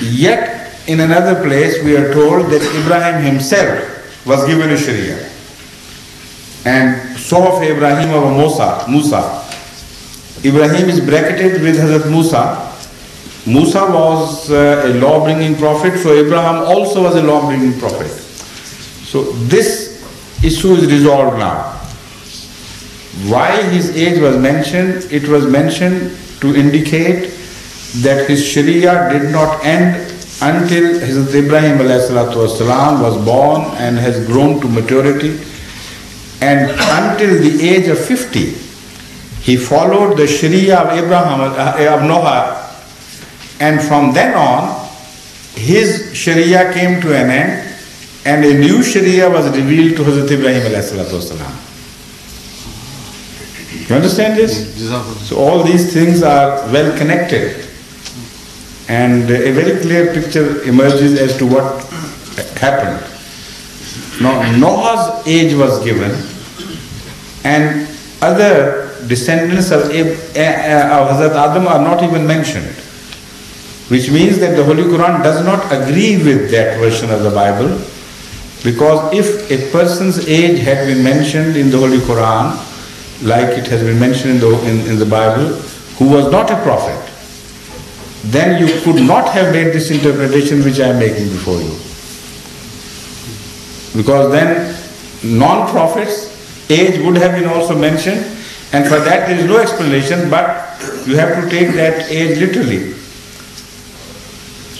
Yet, in another place, we are told that Ibrahim himself was given a Sharia. And so of Ibrahim of Musa. Ibrahim is bracketed with Hazrat Musa. Musa was a law-bringing prophet, so Abraham also was a law-bringing prophet. So this issue is resolved now. Why his age was mentioned? It was mentioned to indicate that his Sharia did not end until Hazrat Ibrahim ﷺ was born and has grown to maturity, and until the age of 50 he followed the Sharia of Abraham, of Noah, and from then on his Sharia came to an end and a new Sharia was revealed to Hazrat Ibrahim ﷺ. You understand this? So all these things are well connected, and a very clear picture emerges as to what happened. Now Noah's age was given, and other descendants of Hazrat Adam are not even mentioned, which means that the Holy Quran does not agree with that version of the Bible, because if a person's age had been mentioned in the Holy Quran, like it has been mentioned in the Bible, who was not a prophet, then you could not have made this interpretation which I am making before you. Because then non-prophets' age would have been also mentioned, and for that there is no explanation, but you have to take that age literally.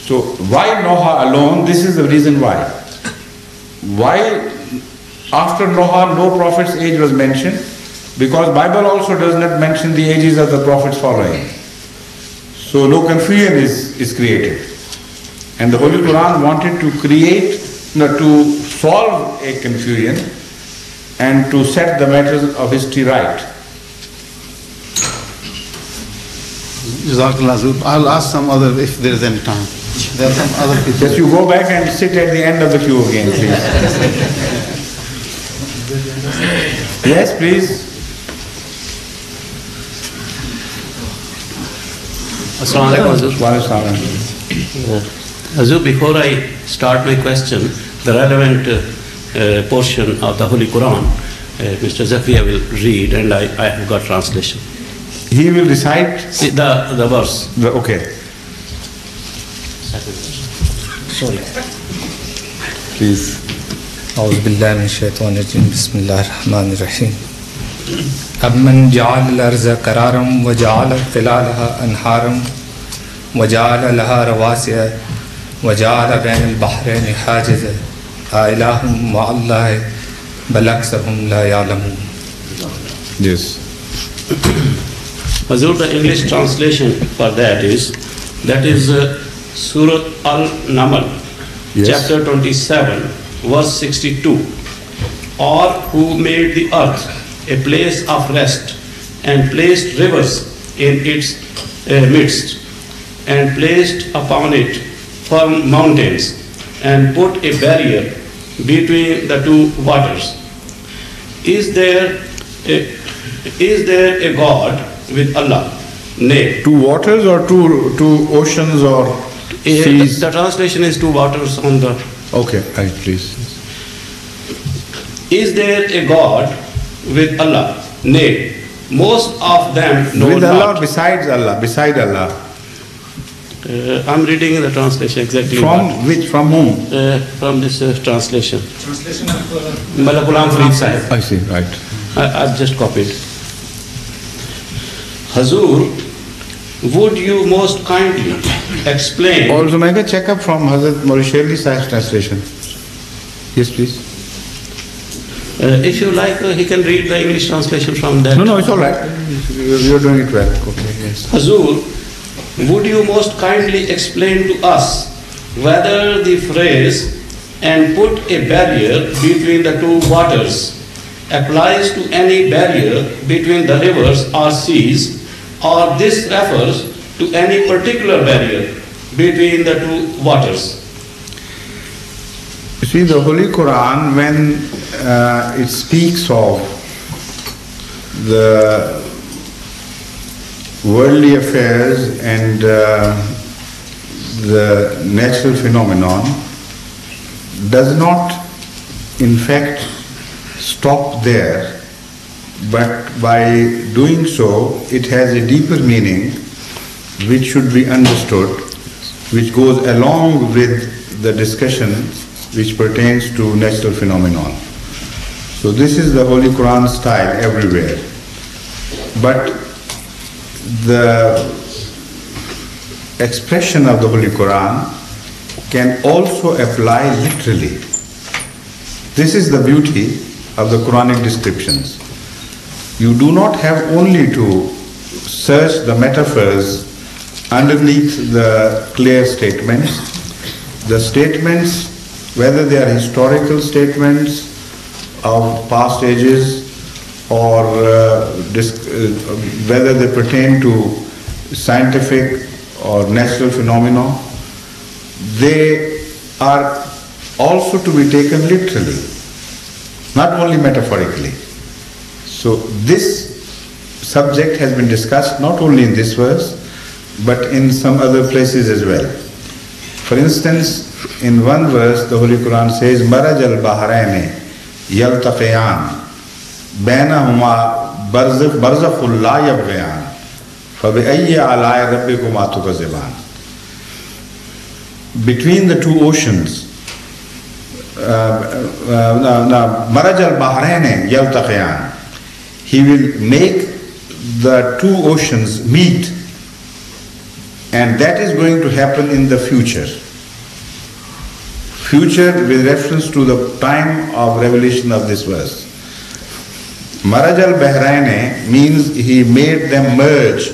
So why Noah alone? This is the reason why. Why after Noah no prophet's age was mentioned? Because Bible also does not mention the ages of the prophets following. So no confusion is created. And the Holy Quran wanted to to solve a confusion and to set the matters of history right. Jazakallah. I'll ask some other if there is any time. There are some other people. Just you go back and sit at the end of the queue again, please. Yes, please. Hazur, before I start my question, the relevant portion of the Holy Quran, Mr. Zafia will read, and I have got translation. He will recite the verse. Okay. Sorry. Please. أعوذ بالله من الشيطان الرجيم بسم الله الرحمن الرحيم أمن جعل الأرض قرارا وجعل خلالها أنهارا وجعل لها رواسي وجعل بين البحرين حاجزا أإله مع الله بل أكثرهم لا يعلمون. Yes. Hazur, the English translation for that is Surah Al-Naml, yes. Chapter 27, verse 62. Or who made the earth a place of rest and placed rivers in its midst and placed upon it firm mountains and put a barrier between the two waters. Is there a God with Allah? Nay. Two waters or two oceans or seas? The translation is two waters on the... Okay, please. Is there a God with Allah? Nay. Most of them know with Allah not. Beside Allah. I'm reading the translation exactly. From which? From whom? From this translation. Translation of Malak Ghulam Farid Sahib. I see, right. I've just copied. Hazur, would you most kindly explain... Also make a check-up from Hazrat Morisheli Sahib's translation. Yes, please. If you like, he can read the English translation from that. No, it's all right. You're doing it well. Okay, yes. Hazur, would you most kindly explain to us whether the phrase "and put a barrier between the two waters" applies to any barrier between the rivers or seas, or this refers to any particular barrier between the two waters? You see, the Holy Quran, when it speaks of the worldly affairs and the natural phenomenon does not in fact stop there, but by doing so it has a deeper meaning which should be understood, which goes along with the discussion which pertains to natural phenomenon. So this is the Holy Quran style everywhere. But the expression of the Holy Quran can also apply literally. This is the beauty of the Quranic descriptions. You do not have only to search the metaphors underneath the clear statements. The statements, whether they are historical statements of past ages or whether they pertain to scientific or natural phenomena, they are also to be taken literally, not only metaphorically. So this subject has been discussed not only in this verse, but in some other places as well. For instance, in one verse the Holy Quran says, Maraj al-Bahrayni yaltaqiyan bainahuma barzakhun la yabghiyan fabi'ayyi ala'i rabbikuma tukazziban. Between the two oceans, Maraj al-Bahrayni yaltaqiyan, He will make the two oceans meet, and that is going to happen in the future. Future with reference to the time of revelation of this verse. Maraj al-Bahrayni means he made them merge.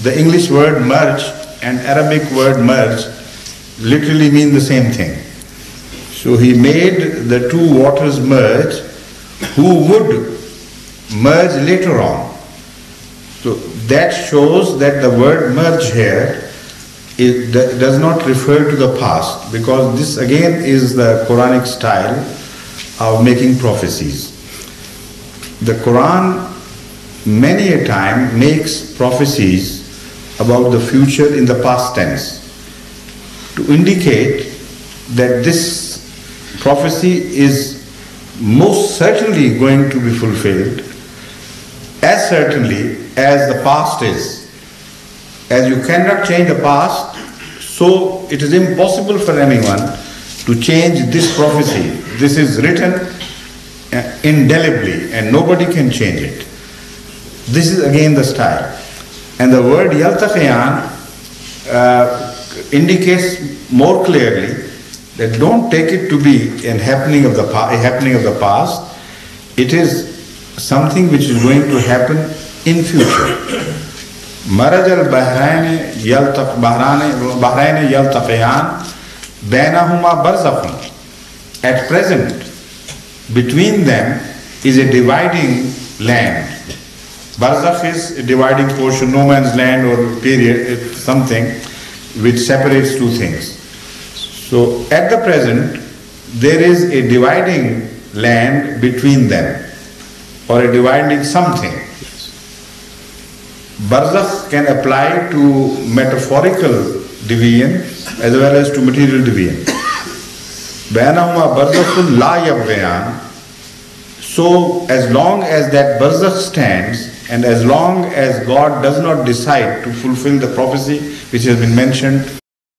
The English word merge and Arabic word merge literally mean the same thing. So he made the two waters merge, who would merge later on. So that shows that the word merge here does not refer to the past, because this again is the Quranic style of making prophecies. The Quran many a time makes prophecies about the future in the past tense to indicate that this prophecy is most certainly going to be fulfilled, as certainly as the past is. As you cannot change the past, so it is impossible for anyone to change this prophecy. This is written indelibly and nobody can change it. This is again the style. And the word yaltaqiyan indicates more clearly that don't take it to be a happening of the past. It is something which is going to happen in future. Maraj al-Bahrayni yaltaqiyan bainahuma barzakhun. At present, between them is a dividing land. Barzakh is a dividing portion, no man's land or period, something which separates two things. So at the present, there is a dividing land between them, or a dividing something. Barzakh can apply to metaphorical division as well as to material division. Bainahuma barzakhun la yabghiyan. So as long as that barzakh stands, and as long as God does not decide to fulfill the prophecy which has been mentioned